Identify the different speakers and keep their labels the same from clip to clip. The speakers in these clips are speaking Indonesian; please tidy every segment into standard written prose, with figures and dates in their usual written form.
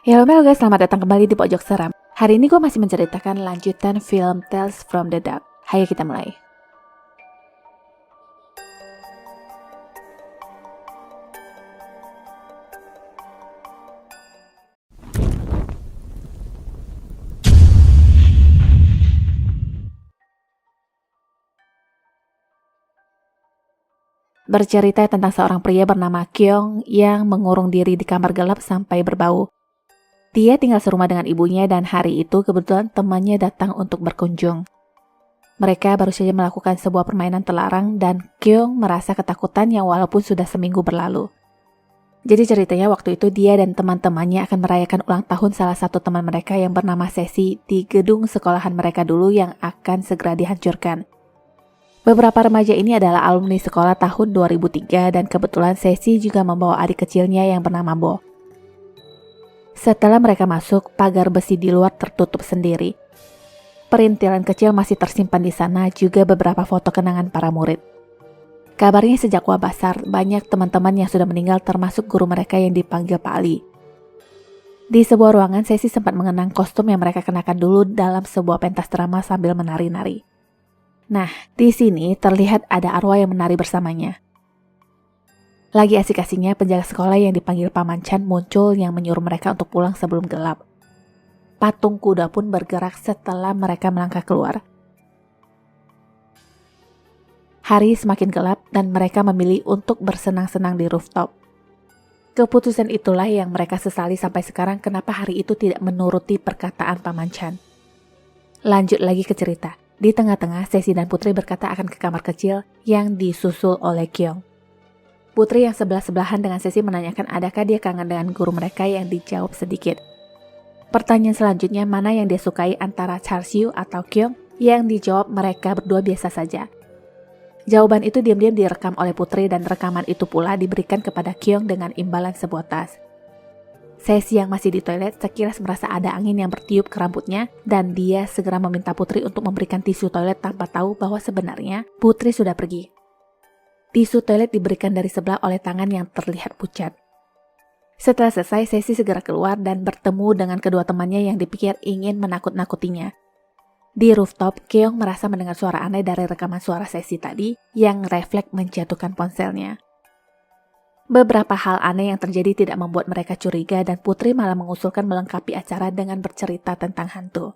Speaker 1: Halo guys, selamat datang kembali di Pojok Seram. Hari ini gue masih menceritakan lanjutan film Tales from the Dark. Ayo kita mulai. Bercerita tentang seorang pria bernama Kyung yang mengurung diri di kamar gelap sampai berbau. Dia tinggal serumah dengan ibunya dan hari itu kebetulan temannya datang untuk berkunjung. Mereka baru saja melakukan sebuah permainan terlarang dan Kyung merasa ketakutan yang walaupun sudah seminggu berlalu. Jadi ceritanya waktu itu dia dan teman-temannya akan merayakan ulang tahun salah satu teman mereka yang bernama Sesi di gedung sekolahan mereka dulu yang akan segera dihancurkan. Beberapa remaja ini adalah alumni sekolah tahun 2003 dan kebetulan Sesi juga membawa adik kecilnya yang bernama Bo. Setelah mereka masuk, pagar besi di luar tertutup sendiri. Perintilan kecil masih tersimpan di sana, juga beberapa foto kenangan para murid. Kabarnya sejak wabah SARS, banyak teman-teman yang sudah meninggal termasuk guru mereka yang dipanggil Pak Ali. Di sebuah ruangan, Sesi sempat mengenang kostum yang mereka kenakan dulu dalam sebuah pentas drama sambil menari-nari. Nah, di sini terlihat ada arwah yang menari bersamanya. Lagi asik-asiknya, penjaga sekolah yang dipanggil Paman Chan muncul yang menyuruh mereka untuk pulang sebelum gelap. Patung kuda pun bergerak setelah mereka melangkah keluar. Hari semakin gelap dan mereka memilih untuk bersenang-senang di rooftop. Keputusan itulah yang mereka sesali sampai sekarang kenapa hari itu tidak menuruti perkataan Paman Chan. Lanjut lagi ke cerita. Di tengah-tengah, Sesi dan Putri berkata akan ke kamar kecil yang disusul oleh Kyung. Putri yang sebelah-sebelahan dengan Sesi menanyakan adakah dia kangen dengan guru mereka yang dijawab sedikit. Pertanyaan selanjutnya mana yang dia sukai antara Charsiu atau Kyung yang dijawab mereka berdua biasa saja. Jawaban itu diam-diam direkam oleh Putri dan rekaman itu pula diberikan kepada Kyung dengan imbalan sebuah tas. Sesi yang masih di toilet sekilas merasa ada angin yang bertiup ke rambutnya dan dia segera meminta Putri untuk memberikan tisu toilet tanpa tahu bahwa sebenarnya Putri sudah pergi. Tisu toilet diberikan dari sebelah oleh tangan yang terlihat pucat. Setelah selesai, Sesi segera keluar dan bertemu dengan kedua temannya yang dipikir ingin menakut-nakutinya. Di rooftop, Kyung merasa mendengar suara aneh dari rekaman suara Sesi tadi yang refleks menjatuhkan ponselnya. Beberapa hal aneh yang terjadi tidak membuat mereka curiga dan Putri malah mengusulkan melengkapi acara dengan bercerita tentang hantu.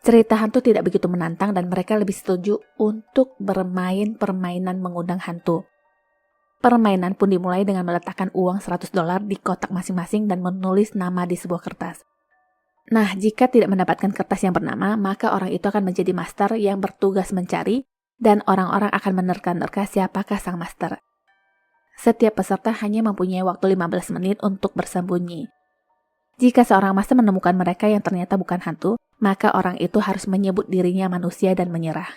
Speaker 1: Cerita hantu tidak begitu menantang dan mereka lebih setuju untuk bermain permainan mengundang hantu. Permainan pun dimulai dengan meletakkan uang $100 di kotak masing-masing dan menulis nama di sebuah kertas. Nah, jika tidak mendapatkan kertas yang bernama, maka orang itu akan menjadi master yang bertugas mencari dan orang-orang akan menerka-nerka siapakah sang master. Setiap peserta hanya mempunyai waktu 15 menit untuk bersembunyi. Jika seorang master menemukan mereka yang ternyata bukan hantu, maka orang itu harus menyebut dirinya manusia dan menyerah.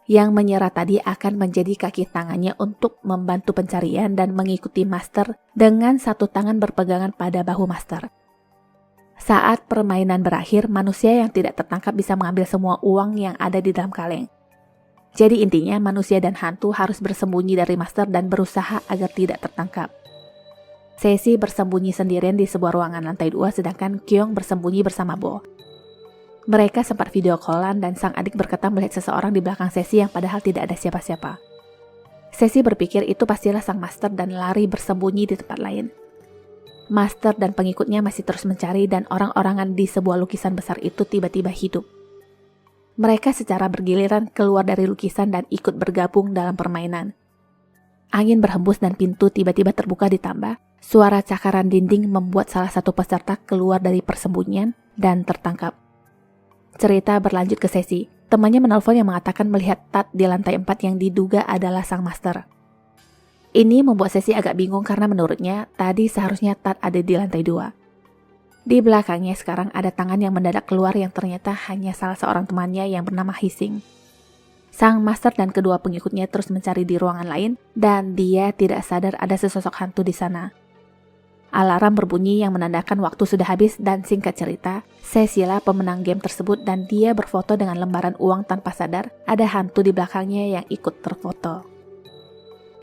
Speaker 1: Yang menyerah tadi akan menjadi kaki tangannya untuk membantu pencarian dan mengikuti master dengan satu tangan berpegangan pada bahu master. Saat permainan berakhir, manusia yang tidak tertangkap bisa mengambil semua uang yang ada di dalam kaleng. Jadi intinya manusia dan hantu harus bersembunyi dari master dan berusaha agar tidak tertangkap. Sesi bersembunyi sendirian di sebuah ruangan lantai 2 sedangkan Kyung bersembunyi bersama Bo. Mereka sempat video callan dan sang adik berkata melihat seseorang di belakang Sesi yang padahal tidak ada siapa-siapa. Sesi berpikir itu pastilah sang master dan lari bersembunyi di tempat lain. Master dan pengikutnya masih terus mencari dan orang-orangan di sebuah lukisan besar itu tiba-tiba hidup. Mereka secara bergiliran keluar dari lukisan dan ikut bergabung dalam permainan. Angin berhembus dan pintu tiba-tiba terbuka ditambah. Suara cakaran dinding membuat salah satu peserta keluar dari persembunyian dan tertangkap. Cerita berlanjut ke Sesi. Temannya menelpon yang mengatakan melihat Tat di lantai 4 yang diduga adalah sang master. Ini membuat Sesi agak bingung karena menurutnya tadi seharusnya Tat ada di lantai 2. Di belakangnya sekarang ada tangan yang mendadak keluar yang ternyata hanya salah seorang temannya yang bernama Hising. Sang master dan kedua pengikutnya terus mencari di ruangan lain dan dia tidak sadar ada sesosok hantu di sana. Alarm berbunyi yang menandakan waktu sudah habis dan singkat cerita, Cecilia pemenang game tersebut dan dia berfoto dengan lembaran uang tanpa sadar ada hantu di belakangnya yang ikut terfoto.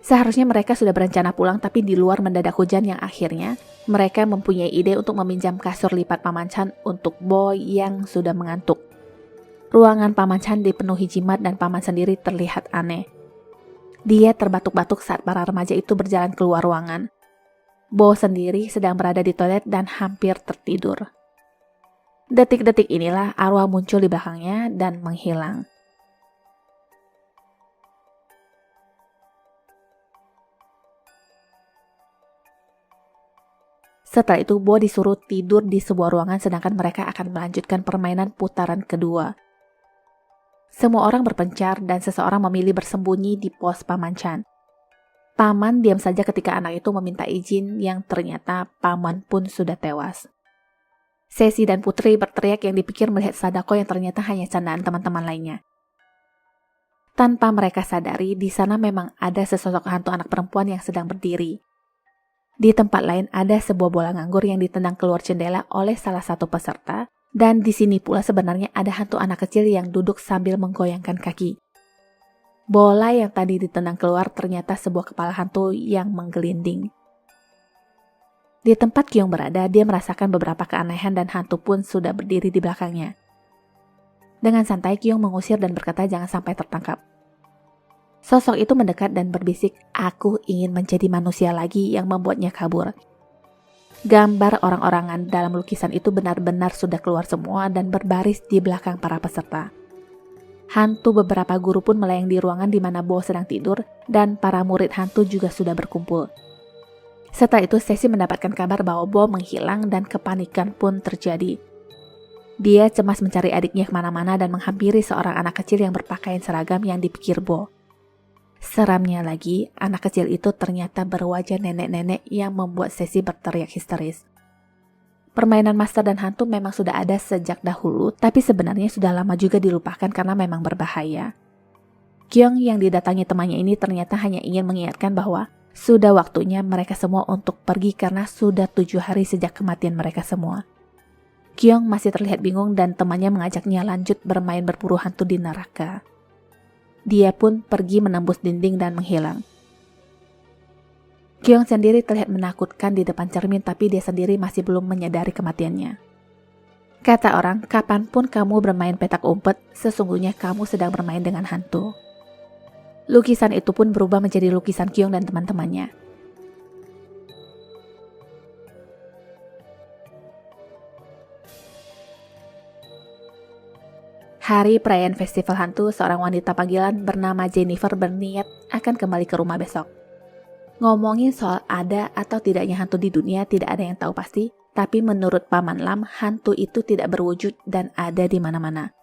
Speaker 1: Seharusnya mereka sudah berencana pulang, tapi di luar mendadak hujan yang akhirnya mereka mempunyai ide untuk meminjam kasur lipat Paman Chan untuk Bo yang sudah mengantuk. Ruangan Paman Chan dipenuhi jimat dan Paman sendiri terlihat aneh. Dia terbatuk-batuk saat para remaja itu berjalan keluar ruangan. Bo sendiri sedang berada di toilet dan hampir tertidur. Detik-detik inilah arwah muncul di belakangnya dan menghilang. Setelah itu, Bo disuruh tidur di sebuah ruangan sedangkan mereka akan melanjutkan permainan putaran kedua. Semua orang berpencar dan seseorang memilih bersembunyi di pos Paman Chan. Paman diam saja ketika anak itu meminta izin yang ternyata Paman pun sudah tewas. Sesi dan Putri berteriak yang dipikir melihat Sadako yang ternyata hanya candaan teman-teman lainnya. Tanpa mereka sadari, di sana memang ada sesosok hantu anak perempuan yang sedang berdiri. Di tempat lain ada sebuah bola nganggur yang ditendang keluar jendela oleh salah satu peserta, dan di sini pula sebenarnya ada hantu anak kecil yang duduk sambil menggoyangkan kaki. Bola yang tadi ditendang keluar ternyata sebuah kepala hantu yang menggelinding. Di tempat Kyung berada, dia merasakan beberapa keanehan dan hantu pun sudah berdiri di belakangnya. Dengan santai, Kyung mengusir dan berkata jangan sampai tertangkap. Sosok itu mendekat dan berbisik, "Aku ingin menjadi manusia lagi," yang membuatnya kabur. Gambar orang-orangan dalam lukisan itu benar-benar sudah keluar semua dan berbaris di belakang para peserta. Hantu beberapa guru pun melayang di ruangan di mana Bo sedang tidur dan para murid hantu juga sudah berkumpul. Setelah itu Sesi mendapatkan kabar bahwa Bo menghilang dan kepanikan pun terjadi. Dia cemas mencari adiknya kemana-mana dan menghampiri seorang anak kecil yang berpakaian seragam yang dipikir Bo. Seramnya lagi, anak kecil itu ternyata berwajah nenek-nenek yang membuat Sesi berteriak histeris. Permainan master dan hantu memang sudah ada sejak dahulu, tapi sebenarnya sudah lama juga dilupakan karena memang berbahaya. Kyung yang didatangi temannya ini ternyata hanya ingin mengingatkan bahwa sudah waktunya mereka semua untuk pergi karena sudah 7 hari sejak kematian mereka semua. Kyung masih terlihat bingung dan temannya mengajaknya lanjut bermain berburu hantu di neraka. Dia pun pergi menembus dinding dan menghilang. Kyung sendiri terlihat menakutkan di depan cermin, tapi dia sendiri masih belum menyadari kematiannya. Kata orang, kapanpun kamu bermain petak umpet, sesungguhnya kamu sedang bermain dengan hantu. Lukisan itu pun berubah menjadi lukisan Kyung dan teman-temannya. Hari perayaan festival hantu, seorang wanita panggilan bernama Jennifer berniat akan kembali ke rumah besok. Ngomongin soal ada atau tidaknya hantu di dunia tidak ada yang tahu pasti, tapi menurut Paman Lam, hantu itu tidak berwujud dan ada di mana-mana.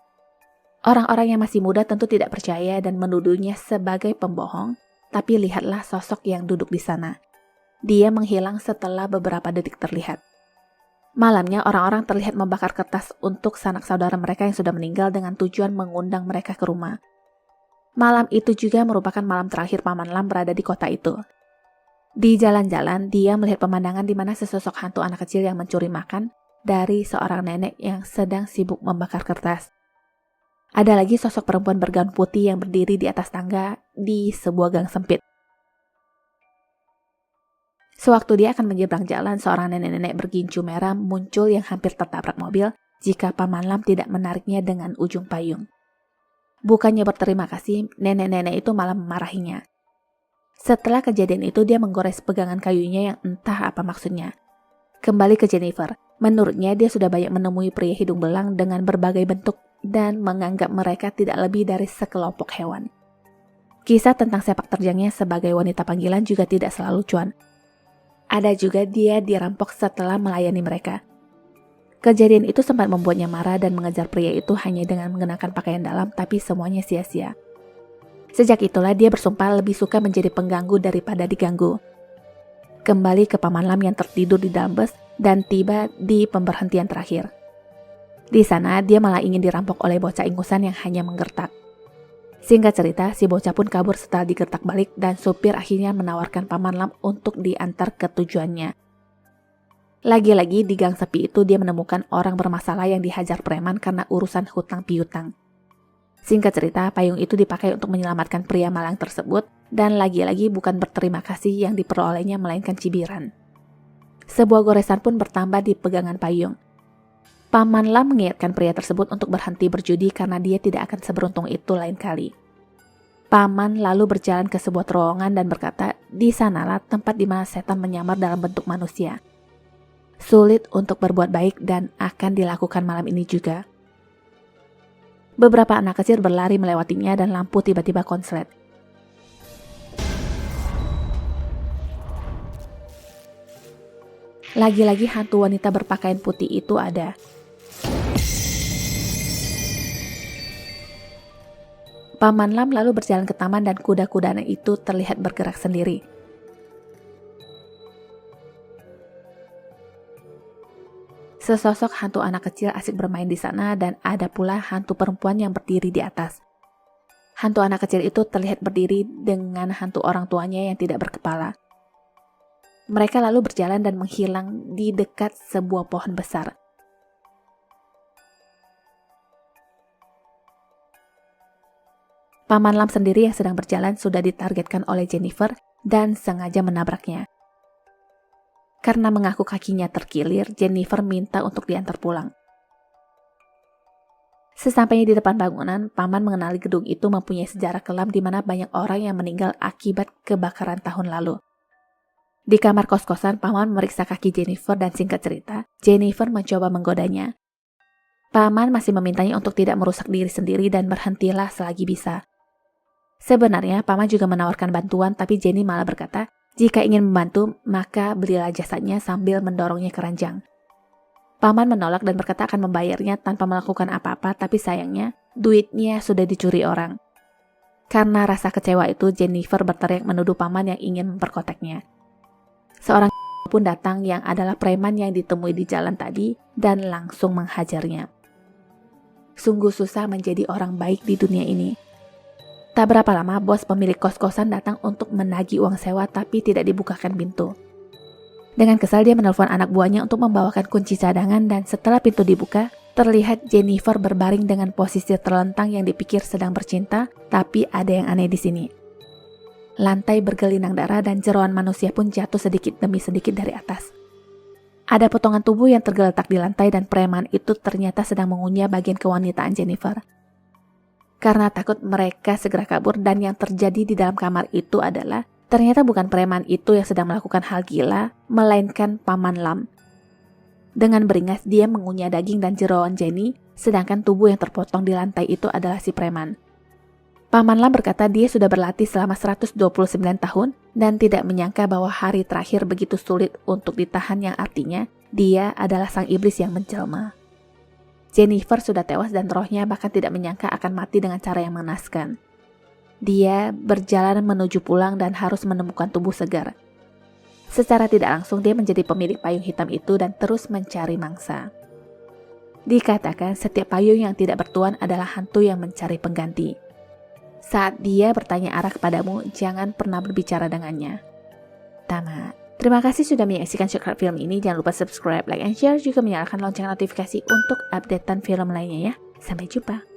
Speaker 1: Orang-orang yang masih muda tentu tidak percaya dan menuduhnya sebagai pembohong, tapi lihatlah sosok yang duduk di sana. Dia menghilang setelah beberapa detik terlihat. Malamnya, orang-orang terlihat membakar kertas untuk sanak saudara mereka yang sudah meninggal dengan tujuan mengundang mereka ke rumah. Malam itu juga merupakan malam terakhir Paman Lam berada di kota itu. Di jalan-jalan, dia melihat pemandangan di mana sesosok hantu anak kecil yang mencuri makan dari seorang nenek yang sedang sibuk membakar kertas. Ada lagi sosok perempuan bergaun putih yang berdiri di atas tangga di sebuah gang sempit. Sewaktu dia akan menyeberang jalan, seorang nenek-nenek bergincu merah muncul yang hampir tertabrak mobil jika Paman Lam tidak menariknya dengan ujung payung. Bukannya berterima kasih, nenek-nenek itu malah memarahinya. Setelah kejadian itu, dia menggores pegangan kayunya yang entah apa maksudnya. Kembali ke Jennifer, menurutnya dia sudah banyak menemui pria hidung belang dengan berbagai bentuk dan menganggap mereka tidak lebih dari sekelompok hewan. Kisah tentang sepak terjangnya sebagai wanita panggilan juga tidak selalu cuan. Ada juga dia dirampok setelah melayani mereka. Kejadian itu sempat membuatnya marah dan mengejar pria itu hanya dengan mengenakan pakaian dalam, tapi semuanya sia-sia. Sejak itulah dia bersumpah lebih suka menjadi pengganggu daripada diganggu. Kembali ke Paman Lam yang tertidur di dalam bus dan tiba di pemberhentian terakhir. Di sana dia malah ingin dirampok oleh bocah ingusan yang hanya menggertak. Singkat cerita, si bocah pun kabur setelah digertak balik dan supir akhirnya menawarkan Paman Lam untuk diantar ke tujuannya. Lagi-lagi di gang sepi itu dia menemukan orang bermasalah yang dihajar preman karena urusan hutang piutang. Singkat cerita, payung itu dipakai untuk menyelamatkan pria malang tersebut dan lagi-lagi bukan berterima kasih yang diperolehnya melainkan cibiran. Sebuah goresan pun bertambah di pegangan payung. Paman Lam mengingatkan pria tersebut untuk berhenti berjudi karena dia tidak akan seberuntung itu lain kali. Paman lalu berjalan ke sebuah terowongan dan berkata, di sanalah tempat di mana setan menyamar dalam bentuk manusia. Sulit untuk berbuat baik dan akan dilakukan malam ini juga. Beberapa anak kecil berlari melewatinya dan lampu tiba-tiba konslet. Lagi-lagi hantu wanita berpakaian putih itu ada. Paman Lam lalu berjalan ke taman dan kuda-kudaan itu terlihat bergerak sendiri. Sesosok hantu anak kecil asik bermain di sana dan ada pula hantu perempuan yang berdiri di atas. Hantu anak kecil itu terlihat berdiri dengan hantu orang tuanya yang tidak berkepala. Mereka lalu berjalan dan menghilang di dekat sebuah pohon besar. Paman Lam sendiri yang sedang berjalan sudah ditargetkan oleh Jennifer dan sengaja menabraknya. Karena mengaku kakinya terkilir, Jennifer minta untuk diantar pulang. Sesampainya di depan bangunan, Paman mengenali gedung itu mempunyai sejarah kelam di mana banyak orang yang meninggal akibat kebakaran tahun lalu. Di kamar kos-kosan, Paman memeriksa kaki Jennifer dan singkat cerita, Jennifer mencoba menggodanya. Paman masih memintanya untuk tidak merusak diri sendiri dan berhentilah selagi bisa. Sebenarnya, Paman juga menawarkan bantuan, tapi Jenny malah berkata, jika ingin membantu, maka belilah jasadnya sambil mendorongnya ke ranjang. Paman menolak dan berkata akan membayarnya tanpa melakukan apa-apa, tapi sayangnya, duitnya sudah dicuri orang. Karena rasa kecewa itu, Jennifer berteriak menuduh Paman yang ingin memperkoteknya. Seorang pun datang yang adalah preman yang ditemui di jalan tadi dan langsung menghajarnya. Sungguh susah menjadi orang baik di dunia ini. Tak berapa lama, bos pemilik kos-kosan datang untuk menagih uang sewa tapi tidak dibukakan pintu. Dengan kesal dia menelpon anak buahnya untuk membawakan kunci cadangan dan setelah pintu dibuka, terlihat Jennifer berbaring dengan posisi terlentang yang dipikir sedang bercinta, tapi ada yang aneh di sini. Lantai bergelinang darah dan jeroan manusia pun jatuh sedikit demi sedikit dari atas. Ada potongan tubuh yang tergeletak di lantai dan preman itu ternyata sedang mengunyah bagian kewanitaan Jennifer. Karena takut mereka segera kabur dan yang terjadi di dalam kamar itu adalah ternyata bukan preman itu yang sedang melakukan hal gila, melainkan Paman Lam. Dengan beringas dia mengunyah daging dan jeroan Jenny, sedangkan tubuh yang terpotong di lantai itu adalah si preman. Paman Lam berkata dia sudah berlatih selama 129 tahun dan tidak menyangka bahwa hari terakhir begitu sulit untuk ditahan yang artinya dia adalah sang iblis yang menjelma. Jennifer sudah tewas dan rohnya bahkan tidak menyangka akan mati dengan cara yang mengenaskan. Dia berjalan menuju pulang dan harus menemukan tubuh segar. Secara tidak langsung dia menjadi pemilik payung hitam itu dan terus mencari mangsa. Dikatakan setiap payung yang tidak bertuan adalah hantu yang mencari pengganti. Saat dia bertanya arah kepadamu, jangan pernah berbicara dengannya. Tamat. Terima kasih sudah menyaksikan short film ini. Jangan lupa subscribe, like, and share. Juga menyalakan lonceng notifikasi untuk updatean film lainnya ya. Sampai jumpa.